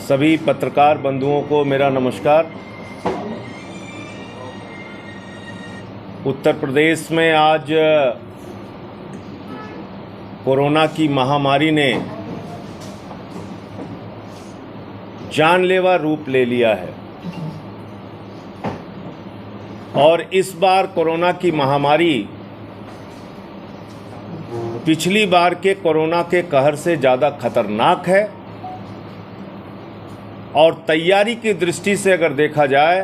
सभी पत्रकार बंधुओं को मेरा नमस्कार। उत्तर प्रदेश में आज कोरोना की महामारी ने जानलेवा रूप ले लिया है और इस बार कोरोना की महामारी पिछली बार के कोरोना के कहर से ज़्यादा खतरनाक है और तैयारी की दृष्टि से अगर देखा जाए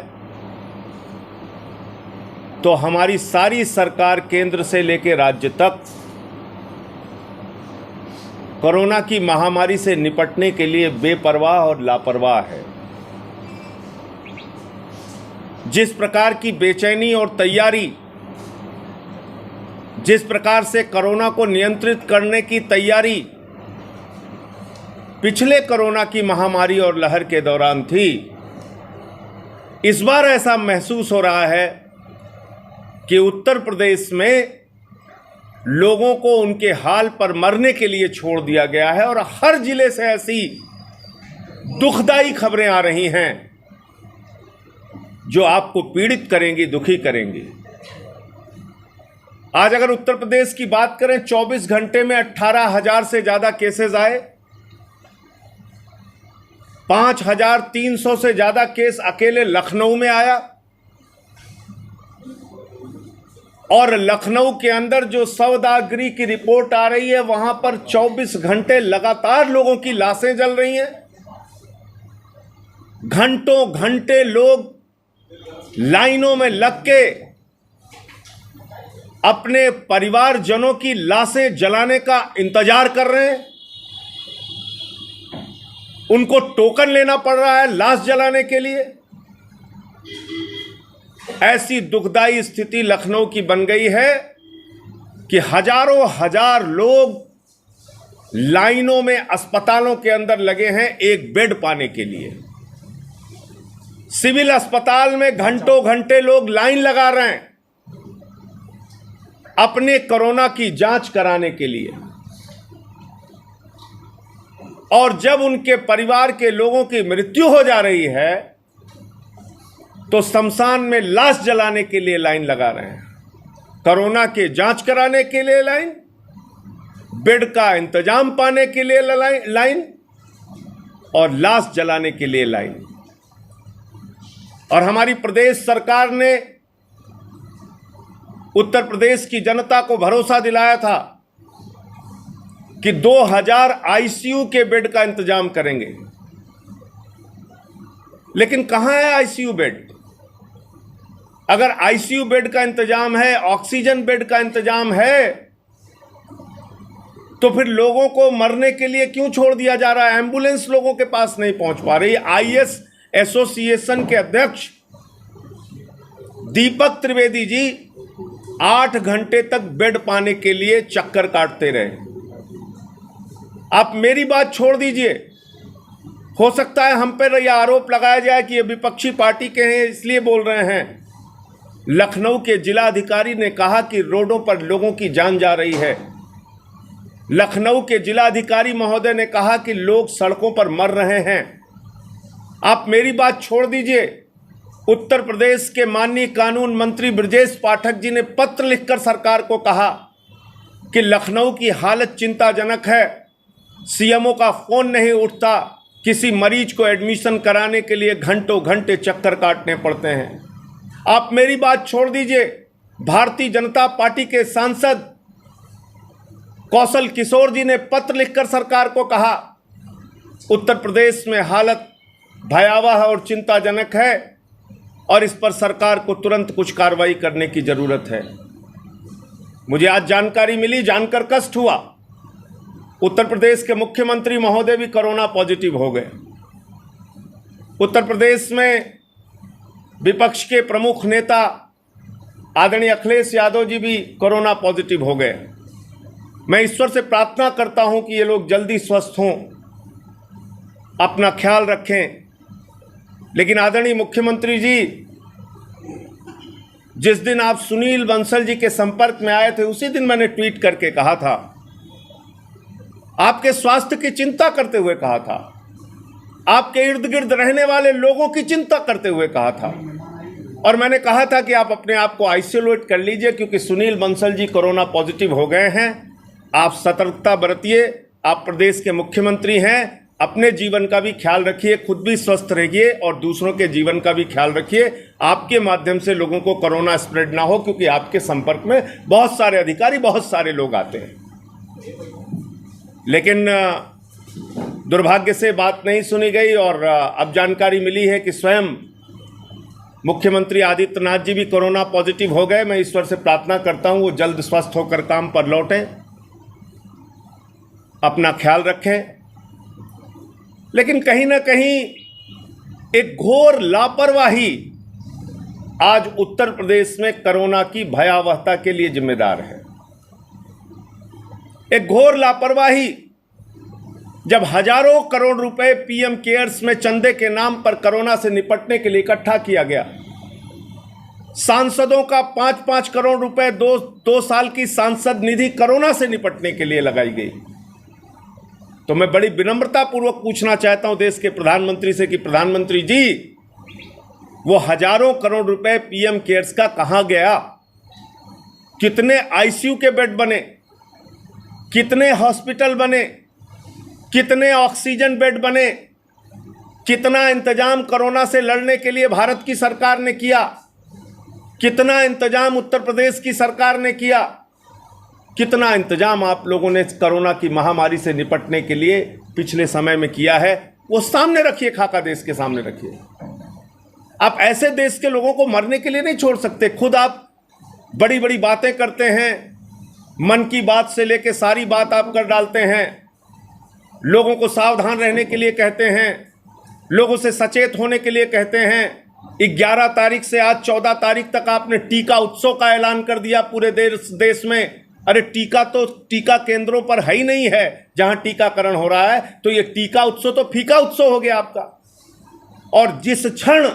तो हमारी सारी सरकार केंद्र से लेकर राज्य तक कोरोना की महामारी से निपटने के लिए बेपरवाह और लापरवाह है। जिस प्रकार की बेचैनी और तैयारी, जिस प्रकार से कोरोना को नियंत्रित करने की तैयारी पिछले कोरोना की महामारी और लहर के दौरान थी, इस बार ऐसा महसूस हो रहा है कि उत्तर प्रदेश में लोगों को उनके हाल पर मरने के लिए छोड़ दिया गया है और हर जिले से ऐसी दुखदाई खबरें आ रही हैं जो आपको पीड़ित करेंगी, दुखी करेंगी। आज अगर उत्तर प्रदेश की बात करें, 24 घंटे में 18,000 से ज्यादा केसेस आए, 5,300 से ज्यादा केस अकेले लखनऊ में आया और लखनऊ के अंदर जो सौदागरी की रिपोर्ट आ रही है, वहां पर 24 घंटे लगातार लोगों की लाशें जल रही हैं। घंटों घंटे लोग लाइनों में लग के अपने परिवारजनों की लाशें जलाने का इंतजार कर रहे हैं। उनको टोकन लेना पड़ रहा है लाश जलाने के लिए। ऐसी दुखदाई स्थिति लखनऊ की बन गई है कि हजारों हजार लोग लाइनों में अस्पतालों के अंदर लगे हैं एक बेड पाने के लिए। सिविल अस्पताल में घंटों घंटे लोग लाइन लगा रहे हैं अपने कोरोना की जांच कराने के लिए, और जब उनके परिवार के लोगों की मृत्यु हो जा रही है तो शमशान में लाश जलाने के लिए लाइन लगा रहे हैं। कोरोना के जांच कराने के लिए लाइन, बेड का इंतजाम पाने के लिए लाइन और लाश जलाने के लिए लाइन। और हमारी प्रदेश सरकार ने उत्तर प्रदेश की जनता को भरोसा दिलाया था कि 2000 आईसीयू के बेड का इंतजाम करेंगे, लेकिन कहां है आईसीयू बेड? अगर आईसीयू बेड का इंतजाम है, ऑक्सीजन बेड का इंतजाम है, तो फिर लोगों को मरने के लिए क्यों छोड़ दिया जा रहा है? एम्बुलेंस लोगों के पास नहीं पहुंच पा रही। आईएएस एसोसिएशन के अध्यक्ष दीपक त्रिवेदी जी 8 घंटे तक बेड पाने के लिए चक्कर काटते रहे। आप मेरी बात छोड़ दीजिए, हो सकता है हम पर यह आरोप लगाया जाए कि ये विपक्षी पार्टी के हैं इसलिए बोल रहे हैं। लखनऊ के जिलाधिकारी ने कहा कि रोडों पर लोगों की जान जा रही है। लखनऊ के जिलाधिकारी महोदय ने कहा कि लोग सड़कों पर मर रहे हैं। आप मेरी बात छोड़ दीजिए, उत्तर प्रदेश के माननीय कानून मंत्री ब्रजेश पाठक जी ने पत्र लिखकर सरकार को कहा कि लखनऊ की हालत चिंताजनक है, सीएमओ का फोन नहीं उठता, किसी मरीज को एडमिशन कराने के लिए घंटों घंटे चक्कर काटने पड़ते हैं। आप मेरी बात छोड़ दीजिए, भारतीय जनता पार्टी के सांसद कौशल किशोर जी ने पत्र लिखकर सरकार को कहा उत्तर प्रदेश में हालत भयावह और चिंताजनक है और इस पर सरकार को तुरंत कुछ कार्रवाई करने की जरूरत है। मुझे आज जानकारी मिली, जानकर कष्ट हुआ, उत्तर प्रदेश के मुख्यमंत्री महोदय भी कोरोना पॉजिटिव हो गए। उत्तर प्रदेश में विपक्ष के प्रमुख नेता आदरणीय अखिलेश यादव जी भी कोरोना पॉजिटिव हो गए। मैं ईश्वर से प्रार्थना करता हूं कि ये लोग जल्दी स्वस्थ हों, अपना ख्याल रखें। लेकिन आदरणीय मुख्यमंत्री जी, जिस दिन आप सुनील बंसल जी के संपर्क में आए थे, उसी दिन मैंने ट्वीट करके कहा था, आपके स्वास्थ्य की चिंता करते हुए कहा था, आपके इर्द गिर्द रहने वाले लोगों की चिंता करते हुए कहा था। और मैंने कहा था कि आप अपने आप को आइसोलेट कर लीजिए, क्योंकि सुनील बंसल जी कोरोना पॉजिटिव हो गए हैं। आप सतर्कता बरतिए, आप प्रदेश के मुख्यमंत्री हैं, अपने जीवन का भी ख्याल रखिए, खुद भी स्वस्थ रहिए और दूसरों के जीवन का भी ख्याल रखिए। आपके माध्यम से लोगों को कोरोना स्प्रेड ना हो, क्योंकि आपके संपर्क में बहुत सारे अधिकारी, बहुत सारे लोग आते हैं। लेकिन दुर्भाग्य से बात नहीं सुनी गई और अब जानकारी मिली है कि स्वयं मुख्यमंत्री आदित्यनाथ जी भी कोरोना पॉजिटिव हो गए। मैं ईश्वर से प्रार्थना करता हूं वो जल्द स्वस्थ होकर काम पर लौटें, अपना ख्याल रखें। लेकिन कहीं ना कहीं एक घोर लापरवाही आज उत्तर प्रदेश में कोरोना की भयावहता के लिए जिम्मेदार है। एक घोर लापरवाही, जब हजारों करोड़ रुपए पीएम केयर्स में चंदे के नाम पर कोरोना से निपटने के लिए इकट्ठा किया गया, सांसदों का 5-5 करोड़ रुपए 2 साल की सांसद निधि कोरोना से निपटने के लिए लगाई गई, तो मैं बड़ी विनम्रता पूर्वक पूछना चाहता हूं देश के प्रधानमंत्री से कि प्रधानमंत्री जी, वो हजारों करोड़ रुपए पीएम केयर्स का कहां गया? कितने आईसीयू के बेड बने, कितने हॉस्पिटल बने, कितने ऑक्सीजन बेड बने, कितना इंतजाम कोरोना से लड़ने के लिए भारत की सरकार ने किया, कितना इंतजाम उत्तर प्रदेश की सरकार ने किया, कितना इंतजाम आप लोगों ने कोरोना की महामारी से निपटने के लिए पिछले समय में किया है, वो सामने रखिए, खाका देश के सामने रखिए। आप ऐसे देश के लोगों को मरने के लिए नहीं छोड़ सकते। खुद आप बड़ी बड़ी बातें करते हैं, मन की बात से लेके सारी बात आप कर डालते हैं, लोगों को सावधान रहने के लिए कहते हैं, लोगों से सचेत होने के लिए कहते हैं। 11 तारीख से आज 14 तारीख तक आपने टीका उत्सव का ऐलान कर दिया पूरे देश में। अरे टीका तो टीका केंद्रों पर है ही नहीं है जहां टीकाकरण हो रहा है, तो ये टीका उत्सव तो फीका उत्सव हो गया आपका। और जिस क्षण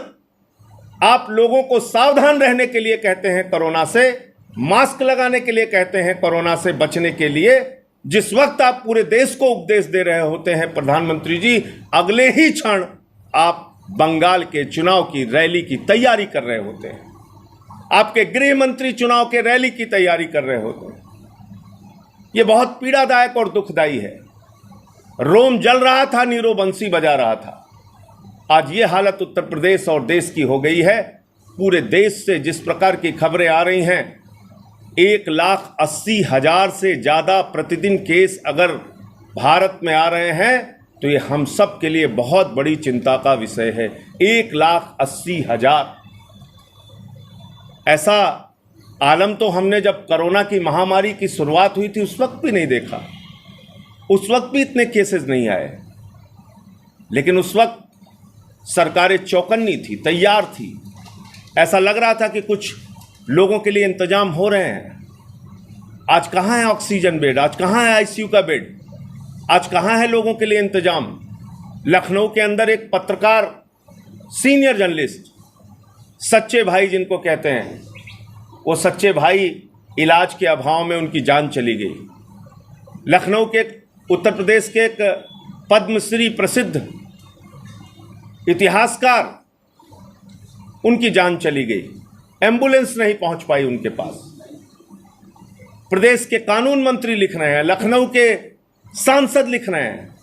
आप लोगों को सावधान रहने के लिए कहते हैं कोरोना से, मास्क लगाने के लिए कहते हैं कोरोना से बचने के लिए, जिस वक्त आप पूरे देश को उपदेश दे रहे होते हैं प्रधानमंत्री जी, अगले ही क्षण आप बंगाल के चुनाव की रैली की तैयारी कर रहे होते हैं, आपके गृह मंत्री चुनाव के रैली की तैयारी कर रहे होते हैं। ये बहुत पीड़ादायक और दुखदाई है। रोम जल रहा था, नीरो बंसी बजा रहा था। आज ये हालत उत्तर प्रदेश और देश की हो गई है। पूरे देश से जिस प्रकार की खबरें आ रही हैं, 1,80,000 से ज़्यादा प्रतिदिन केस अगर भारत में आ रहे हैं, तो ये हम सब के लिए बहुत बड़ी चिंता का विषय है। 1,80,000 ऐसा आलम तो हमने जब कोरोना की महामारी की शुरुआत हुई थी उस वक्त भी नहीं देखा। उस वक्त भी इतने केसेस नहीं आए, लेकिन उस वक्त सरकारें चौकन्नी थी, तैयार थी। ऐसा लग रहा था कि कुछ लोगों के लिए इंतजाम हो रहे हैं। आज कहाँ है ऑक्सीजन बेड, आज कहाँ है आईसीयू का बेड, आज कहाँ है लोगों के लिए इंतजाम? लखनऊ के अंदर एक पत्रकार, सीनियर जर्नलिस्ट, सच्चे भाई जिनको कहते हैं, वो सच्चे भाई इलाज के अभाव में उनकी जान चली गई। लखनऊ के उत्तर प्रदेश के एक पद्मश्री प्रसिद्ध इतिहासकार, उनकी जान चली गई, एम्बुलेंस नहीं पहुंच पाई उनके पास। प्रदेश के कानून मंत्री लिख रहे हैं, लखनऊ के सांसद लिख रहे हैं,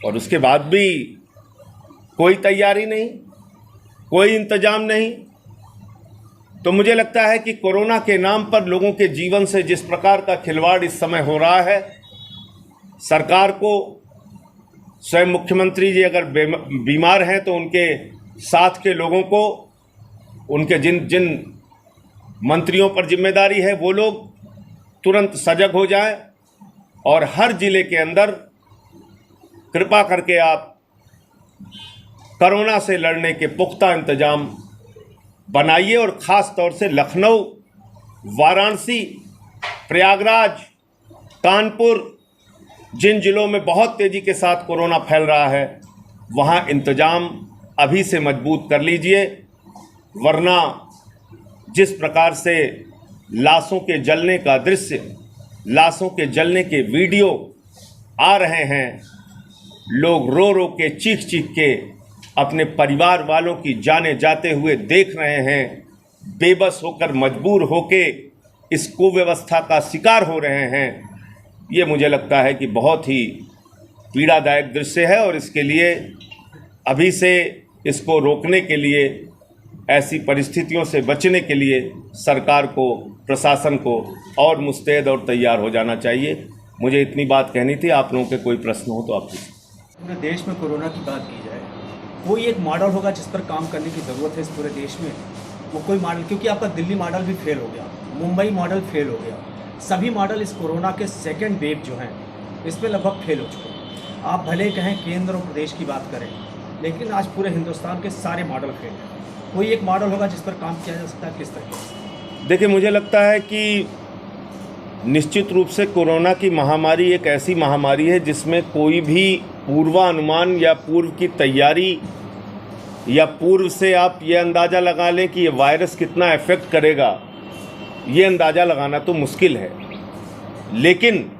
और उसके बाद भी कोई तैयारी नहीं, कोई इंतजाम नहीं। तो मुझे लगता है कि कोरोना के नाम पर लोगों के जीवन से जिस प्रकार का खिलवाड़ इस समय हो रहा है, सरकार को, स्वयं मुख्यमंत्री जी अगर बीमार हैं तो उनके साथ के लोगों को, उनके जिन जिन मंत्रियों पर जिम्मेदारी है, वो लोग तुरंत सजग हो जाएं और हर जिले के अंदर कृपा करके आप कोरोना से लड़ने के पुख्ता इंतजाम बनाइए। और ख़ास तौर से लखनऊ, वाराणसी, प्रयागराज, कानपुर, जिन जिलों में बहुत तेज़ी के साथ कोरोना फैल रहा है, वहाँ इंतजाम अभी से मजबूत कर लीजिए, वरना जिस प्रकार से लाशों के जलने का दृश्य, लाशों के जलने के वीडियो आ रहे हैं, लोग रो रो के चीख चीख के अपने परिवार वालों की जाने जाते हुए देख रहे हैं, बेबस होकर मजबूर होके इस कुव्यवस्था का शिकार हो रहे हैं। ये मुझे लगता है कि बहुत ही पीड़ादायक दृश्य है और इसके लिए अभी से इसको रोकने के लिए, ऐसी परिस्थितियों से बचने के लिए सरकार को, प्रशासन को और मुस्तैद और तैयार हो जाना चाहिए। मुझे इतनी बात कहनी थी। आप लोगों के कोई प्रश्न हो तो आप पूछें। पूरे देश में कोरोना की बात की जाए, कोई एक मॉडल होगा जिस पर काम करने की ज़रूरत है इस पूरे देश में, वो कोई मॉडल, क्योंकि आपका दिल्ली मॉडल भी फेल हो गया, मुंबई मॉडल फेल हो गया, सभी मॉडल इस कोरोना के सेकेंड वेव जो हैं इस पर लगभग फेल हो चुके हैं। आप भले कहें केंद्र और प्रदेश की बात करें, लेकिन आज पूरे हिंदुस्तान के सारे मॉडल फेल हैं। कोई एक मॉडल होगा जिस पर काम किया जा सकता है, किस तरीके से? देखिए, मुझे लगता है कि निश्चित रूप से कोरोना की महामारी एक ऐसी महामारी है जिसमें कोई भी पूर्वानुमान या पूर्व की तैयारी या पूर्व से आप ये अंदाज़ा लगा लें कि ये वायरस कितना इफ़ेक्ट करेगा, ये अंदाज़ा लगाना तो मुश्किल है। लेकिन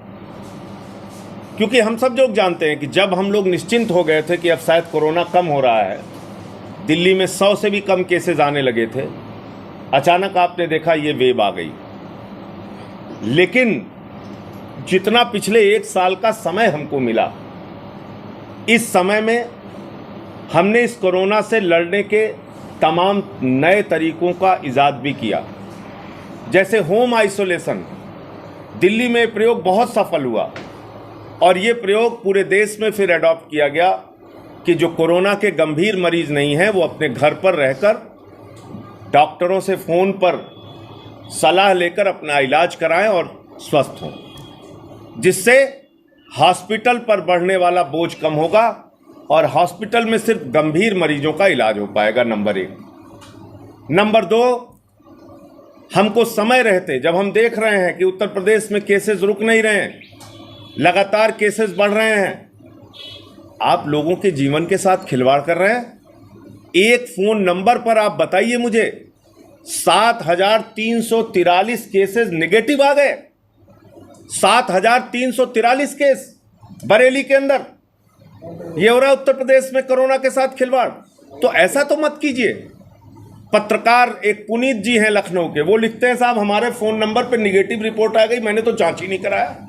क्योंकि हम सब लोग जानते हैं कि जब हम लोग निश्चिंत हो गए थे कि अब शायद कोरोना कम हो रहा है, दिल्ली में 100 से भी कम केसेस आने लगे थे, अचानक आपने देखा ये वेव आ गई। लेकिन जितना पिछले 1 साल का समय हमको मिला, इस समय में हमने इस कोरोना से लड़ने के तमाम नए तरीकों का इजाद भी किया। जैसे होम आइसोलेशन, दिल्ली में प्रयोग बहुत सफल हुआ और ये प्रयोग पूरे देश में फिर अडॉप्ट किया गया कि जो कोरोना के गंभीर मरीज नहीं हैं वो अपने घर पर रहकर डॉक्टरों से फ़ोन पर सलाह लेकर अपना इलाज कराएं और स्वस्थ हों, जिससे हॉस्पिटल पर बढ़ने वाला बोझ कम होगा और हॉस्पिटल में सिर्फ गंभीर मरीजों का इलाज हो पाएगा। नंबर 1। नंबर 2, हमको समय रहते, जब हम देख रहे हैं कि उत्तर प्रदेश में केसेस रुक नहीं रहे हैं, लगातार केसेस बढ़ रहे हैं, आप लोगों के जीवन के साथ खिलवाड़ कर रहे हैं। एक फ़ोन नंबर पर आप बताइए मुझे, 7,343 केसेस नेगेटिव आ गए। 7,343 केस बरेली के अंदर। ये हो रहा है उत्तर प्रदेश में कोरोना के साथ खिलवाड़। तो ऐसा तो मत कीजिए। पत्रकार एक पुनीत जी हैं लखनऊ के, वो लिखते हैं, साहब हमारे फ़ोन नंबर पे निगेटिव रिपोर्ट आ गई, मैंने तो जांच ही नहीं कराया।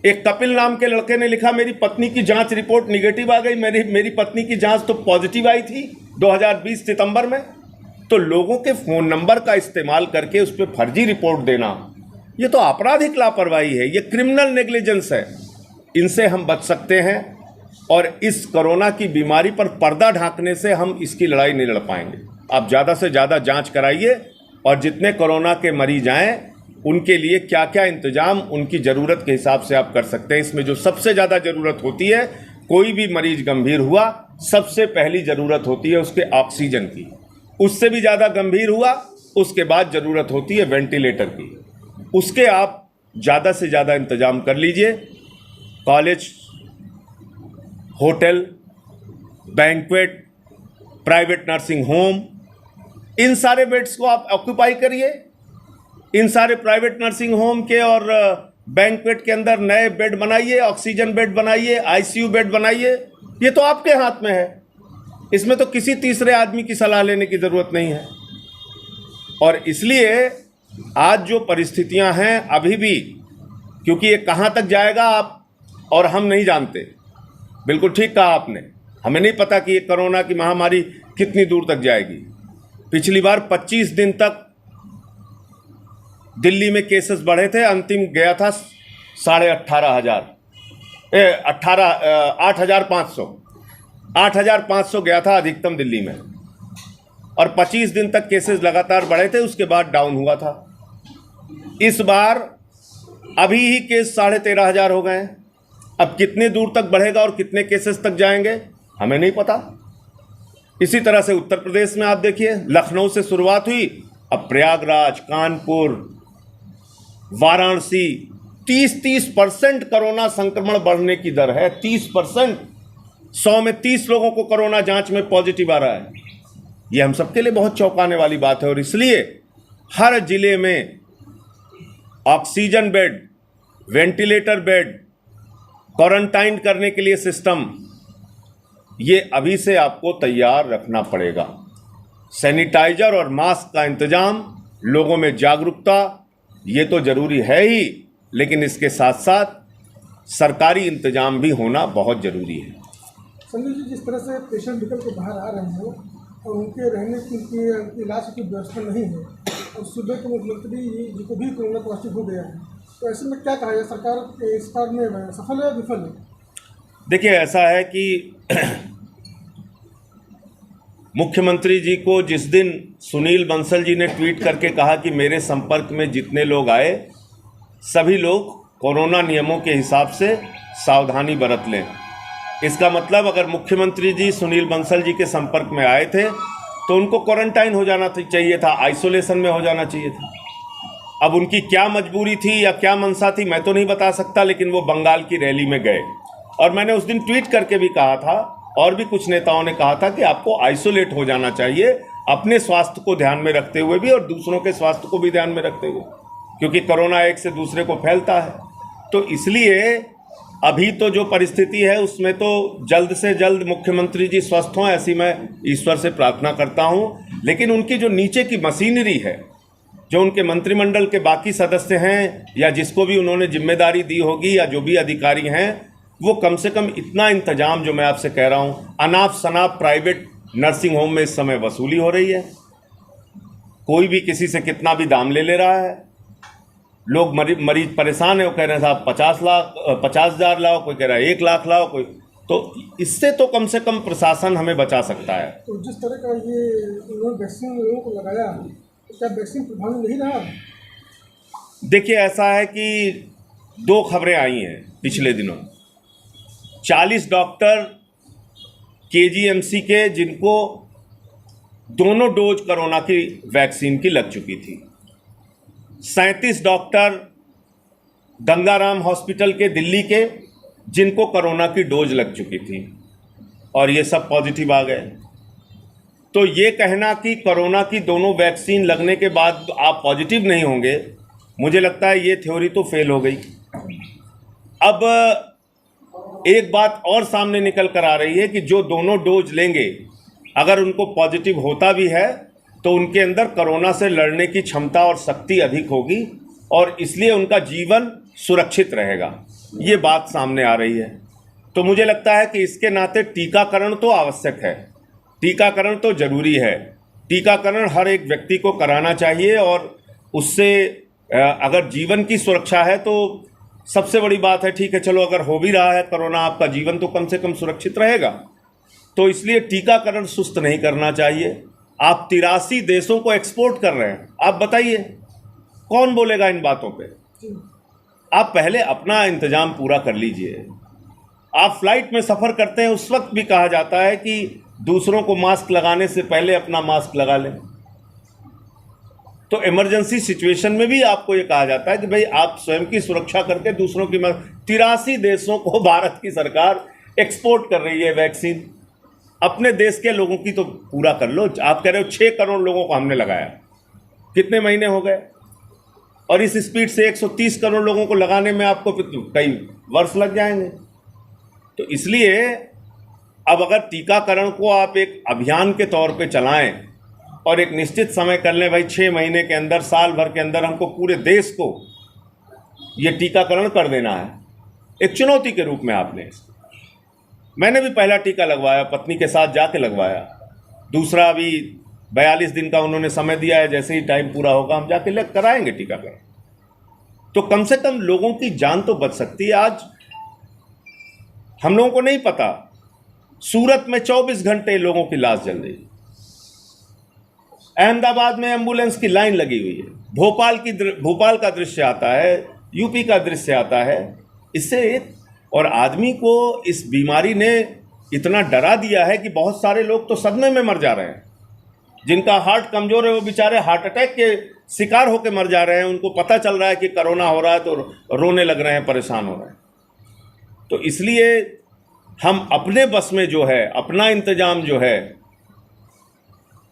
एक कपिल नाम के लड़के ने लिखा, मेरी पत्नी की जांच रिपोर्ट निगेटिव आ गई, मेरी पत्नी की जांच तो पॉजिटिव आई थी 2020 सितंबर में। तो लोगों के फ़ोन नंबर का इस्तेमाल करके उस पर फर्जी रिपोर्ट देना, ये तो आपराधिक लापरवाही है, ये क्रिमिनल नेग्लिजेंस है। इनसे हम बच सकते हैं और इस कोरोना की बीमारी पर पर्दा ढांकने से हम इसकी लड़ाई नहीं लड़ पाएंगे। आप ज़्यादा से ज़्यादा जांच कराइए और जितने कोरोना के मरीज आएँ उनके लिए क्या क्या इंतजाम उनकी ज़रूरत के हिसाब से आप कर सकते हैं। इसमें जो सबसे ज़्यादा ज़रूरत होती है, कोई भी मरीज गंभीर हुआ, सबसे पहली ज़रूरत होती है उसके ऑक्सीजन की, उससे भी ज़्यादा गंभीर हुआ उसके बाद ज़रूरत होती है वेंटिलेटर की। उसके आप ज़्यादा से ज़्यादा इंतजाम कर लीजिए। College, hotel, banquet, private nursing home, इन सारे बेड्स को आप ऑक्यूपाई करिए। इन सारे प्राइवेट नर्सिंग होम के और बैंक्वेट के अंदर नए बेड बनाइए, ऑक्सीजन बेड बनाइए, आईसीयू बेड बनाइए। ये तो आपके हाथ में है, इसमें तो किसी तीसरे आदमी की सलाह लेने की ज़रूरत नहीं है। और इसलिए आज जो परिस्थितियां हैं अभी भी, क्योंकि ये कहाँ तक जाएगा आप और हम नहीं जानते। बिल्कुल ठीक कहा आपने, हमें नहीं पता कि ये कोरोना की महामारी कितनी दूर तक जाएगी। पिछली बार 25 दिन तक दिल्ली में केसेस बढ़े थे, अंतिम गया था 8,500 गया था अधिकतम दिल्ली में, और 25 दिन तक केसेस लगातार बढ़े थे, उसके बाद डाउन हुआ था। इस बार अभी ही केस 13,500 हो गए हैं। अब कितने दूर तक बढ़ेगा और कितने केसेस तक जाएंगे हमें नहीं पता। इसी तरह से उत्तर प्रदेश में आप देखिए, लखनऊ से शुरुआत हुई, अब प्रयागराज, कानपुर, वाराणसी, 30% कोरोना संक्रमण बढ़ने की दर है। 30%, 100 में 30 लोगों को कोरोना जांच में पॉजिटिव आ रहा है। ये हम सबके लिए बहुत चौंकाने वाली बात है और इसलिए हर जिले में oxygen bed, ventilator bed, quarantine करने के लिए सिस्टम, ये अभी से आपको तैयार रखना पड़ेगा। सैनिटाइजर और मास्क का इंतजाम, लोगों में जागरूकता, ये तो ज़रूरी है ही, लेकिन इसके साथ साथ सरकारी इंतजाम भी होना बहुत ज़रूरी है। संजय जी, जिस तरह से पेशेंट निकल के बाहर आ रहे हैं और उनके रहने की इलाज की व्यवस्था नहीं है, और सूबे के मुख्यमंत्री जी को भी कोरोना पॉजिटिव हो गया है, तो ऐसे में क्या कहा जाए, सरकार इस कार्य में सफल है या विफल है? देखिए, ऐसा है कि मुख्यमंत्री जी को जिस दिन सुनील बंसल जी ने ट्वीट करके कहा कि मेरे संपर्क में जितने लोग आए सभी लोग कोरोना नियमों के हिसाब से सावधानी बरत लें, इसका मतलब अगर मुख्यमंत्री जी सुनील बंसल जी के संपर्क में आए थे तो उनको क्वारंटाइन हो जाना चाहिए था, आइसोलेशन में हो जाना चाहिए था। अब उनकी क्या मजबूरी थी या क्या मनसा थी मैं तो नहीं बता सकता, लेकिन वो बंगाल की रैली में गए और मैंने उस दिन ट्वीट करके भी कहा था, और भी कुछ नेताओं ने कहा था कि आपको आइसोलेट हो जाना चाहिए, अपने स्वास्थ्य को ध्यान में रखते हुए भी और दूसरों के स्वास्थ्य को भी ध्यान में रखते हुए, क्योंकि कोरोना एक से दूसरे को फैलता है। तो इसलिए अभी तो जो परिस्थिति है उसमें तो जल्द से जल्द मुख्यमंत्री जी स्वस्थ हों, ऐसी मैं ईश्वर से प्रार्थना करता हूं। लेकिन उनकी जो नीचे की मशीनरी है, जो उनके मंत्रिमंडल के बाकी सदस्य हैं या जिसको भी उन्होंने जिम्मेदारी दी होगी या जो भी अधिकारी हैं, वो कम से कम इतना इंतजाम जो मैं आपसे कह रहा हूं, अनाप शनाप प्राइवेट नर्सिंग होम में इस समय वसूली हो रही है, कोई भी किसी से कितना भी दाम ले रहा है। लोग मरीज परेशान है, वो कह रहे हैं साहब 50,000 लाओ, कोई कह रहा है 1 लाख लाओ, कोई, तो इससे तो कम से कम प्रशासन हमें बचा सकता है। तो जिस तरह का ये उन्होंने वैक्सीन लोगों को लगाया, तो क्या वैक्सीन प्रभावी नहीं रहा? देखिए, ऐसा है कि 2 खबरें आई हैं पिछले दिनों। 40 डॉक्टर केजीएमसी के जिनको दोनों डोज कोरोना की वैक्सीन की लग चुकी थी, 37 डॉक्टर गंगाराम हॉस्पिटल के दिल्ली के जिनको कोरोना की डोज लग चुकी थी, और ये सब पॉजिटिव आ गए। तो ये कहना कि कोरोना की दोनों वैक्सीन लगने के बाद आप पॉजिटिव नहीं होंगे, मुझे लगता है ये थ्योरी तो फेल हो गई। अब एक बात और सामने निकल कर आ रही है कि जो दोनों डोज लेंगे, अगर उनको पॉजिटिव होता भी है तो उनके अंदर कोरोना से लड़ने की क्षमता और शक्ति अधिक होगी और इसलिए उनका जीवन सुरक्षित रहेगा, ये बात सामने आ रही है। तो मुझे लगता है कि इसके नाते टीकाकरण तो आवश्यक है, टीकाकरण तो ज़रूरी है, टीकाकरण हर एक व्यक्ति को कराना चाहिए और उससे अगर जीवन की सुरक्षा है तो सबसे बड़ी बात है। ठीक है, चलो अगर हो भी रहा है कोरोना, आपका जीवन तो कम से कम सुरक्षित रहेगा। तो इसलिए टीकाकरण सुस्त नहीं करना चाहिए। आप 83 देशों को एक्सपोर्ट कर रहे हैं, आप बताइए कौन बोलेगा इन बातों पे? आप पहले अपना इंतजाम पूरा कर लीजिए। आप फ्लाइट में सफ़र करते हैं, उस वक्त भी कहा जाता है कि दूसरों को मास्क लगाने से पहले अपना मास्क लगा लें। तो इमरजेंसी सिचुएशन में भी आपको ये कहा जाता है कि भाई आप स्वयं की सुरक्षा करके दूसरों की 83 देशों को भारत की सरकार एक्सपोर्ट कर रही है वैक्सीन। अपने देश के लोगों की तो पूरा कर लो। आप कह रहे हो 6 करोड़ लोगों को हमने लगाया, कितने महीने हो गए, और इस स्पीड से 130 करोड़ लोगों को लगाने में आपको कई वर्ष लग जाएंगे। तो इसलिए अब अगर टीकाकरण को आप एक अभियान के तौर पे चलाएं और एक निश्चित समय कर लें, भाई 6 महीने के अंदर, साल भर के अंदर हमको पूरे देश को ये टीकाकरण कर देना है, एक चुनौती के रूप में आपने। मैंने भी पहला टीका लगवाया, पत्नी के साथ जाके लगवाया, दूसरा अभी 42 दिन का उन्होंने समय दिया है, जैसे ही टाइम पूरा होगा हम जाके कराएंगे टीकाकरण। तो कम से कम लोगों की जान तो बच सकती है। आज हम लोगों को नहीं पता, सूरत में 24 घंटे लोगों की लाश जल रही है, अहमदाबाद में एम्बुलेंस की लाइन लगी हुई है, भोपाल का दृश्य आता है, यूपी का दृश्य आता है। इससे और आदमी को इस बीमारी ने इतना डरा दिया है कि बहुत सारे लोग तो सदमे में मर जा रहे हैं। जिनका हार्ट कमज़ोर है वो बेचारे हार्ट अटैक के शिकार होकर मर जा रहे हैं। उनको पता चल रहा है कि कोरोना हो रहा है तो रोने लग रहे हैं, परेशान हो रहे हैं। तो इसलिए हम अपने बस में जो है, अपना इंतजाम जो है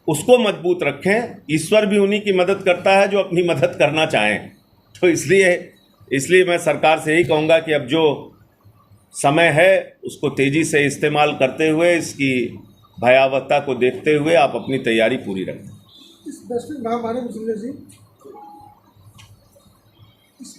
उसको मजबूत रखें। ईश्वर भी उन्हीं की मदद करता है जो अपनी मदद करना चाहें। तो इसलिए मैं सरकार से यही कहूँगा कि अब जो समय है, उसको तेज़ी से इस्तेमाल करते हुए, इसकी भयावहता को देखते हुए आप अपनी तैयारी पूरी रखें। इस वैश्विक महामारी में संजय जी, इस